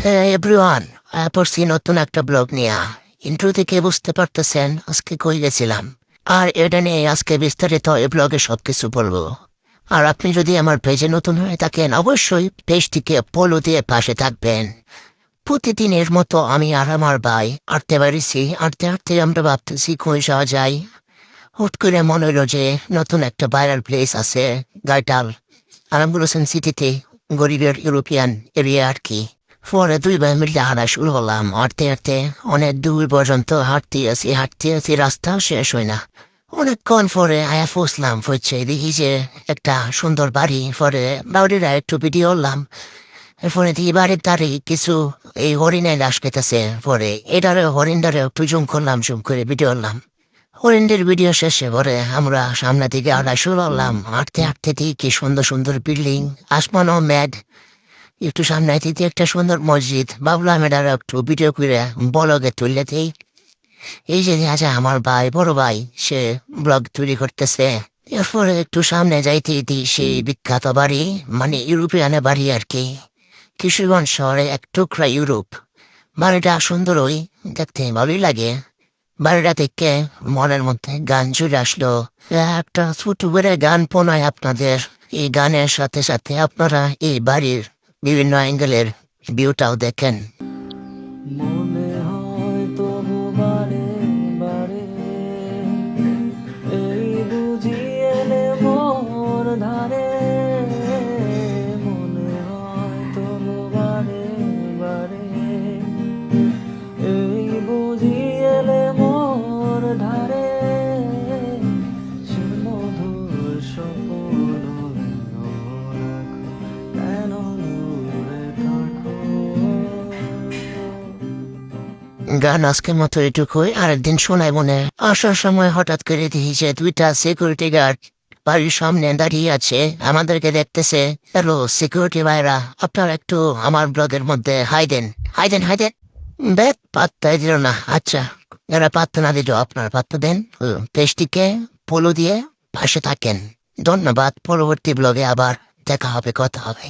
হ্যাঁ এভরিওয়ান, পড়ছি নতুন একটা ব্লগ নিয়ে। ইন্ট্রো থেকে বুঝতে পারতেছেন আজকে কই গেছিলাম, আর এটা নিয়ে আজকে বিস্তারিত এই ব্লগে সবকিছু বলবো। আর আপনি যদি আমার পেজে নতুন হয়ে থাকেন অবশ্যই পেজটিকে ফলো দিয়ে পাশে থাকবেন। প্রতিদিনের মতো আমি আর আমার ভাই হাঁটতে পারিছি, হাঁটতে হাঁটতে আমরা ভাবতেছি কই যাওয়া যায়। হুট করে মনে হলো যে নতুন একটা ভাইরাল প্লেস আছে গাইটাল, আরামগুলোসেন সিটিতে, গরিবের ইউরোপিয়ান এরিয়া আর কি। পরে দুই ভাই মিলে হাঁটা শুরু করলাম, হাঁটতে হাঁটতে অনেক দূর পর্যন্ত হাঁটতে আছি রাস্তাও শেষ হয় না। অনেকক্ষণ পরে আয়া ফুসলাম, ফুটছে দেখি যে একটা সুন্দর বাড়ি। পরে বাড়িরা একটু ভিডিও করলাম। এরপরে দেখি বাড়ির ধারে কিছু এই হরিণের লাশ খেতেছে। পরে এটারে হরিণটারে একটু জুম করলাম, জুম করে ভিডিও করলাম। হরিণদের ভিডিও শেষে পরে আমরা সামনে দিকে হাঁটা শুরু করলাম। হাঁটতে হাঁটতে দেখি কি সুন্দর সুন্দর বিল্ডিং, আসমানও মেঘ। একটু সামনে দিতে একটা সুন্দর মসজিদ, ভাবলাম এটা একটু ভিডিও করে ব্লগে তুললে দেই। এই যে আছে আমার ভাই, বড় ভাই, সে ব্লগ তৈরি করতেছে। এরপরে একটু সামনে যাইতে দিই সেই বিখ্যাত বাড়ি, মানে ইউরোপিয়ান বাড়ি আর কি। কিশোরগঞ্জ শহরে এক টুকরা ইউরোপ। বাড়িটা সুন্দরই, দেখতে ভালোই লাগে। বাড়িটা থেকে মনের মধ্যে গান চলে আসলো। একটা ছোট করে গান শোনায় আপনাদের। এই গানের সাথে সাথে আপনারা এই বাড়ির বিভিন্ন অ্যাঙ্গেলের ভিউটাও দেখেন। মনে হয় তবু বারে বারে এই বুঝি এলে মোর ধারে। মনে হয় তবু বারে বারে এই বুঝি এলে মোর ধারে। সে মধুর স্বপ্ন রাখো, কেন দূরে থাকো। গান আজকের মতো এটুকুই, আরেকদিন শোনাই মনে। আসার সময় হঠাৎ করে দেখি যে দুইটা সিকিউরিটি গার্ড বাড়ির সামনে দাঁড়িয়ে আছে, আমাদেরকে দেখতেছে। হ্যালো সিকিউরিটি ভাইরা, আপনারা একটু আমার ব্লগের মধ্যে হাই দেন, হাই দেন, হাই দেন। ব্যাগ পাত্তাই দিল না। আচ্ছা, এরা পাত্তা না দিল আপনার পাত্তা দেন। পেজটিকে ফলো দিয়ে পাশে থাকেন। ধন্যবাদ। পরবর্তী ব্লগে আবার দেখা হবে, কথা হবে।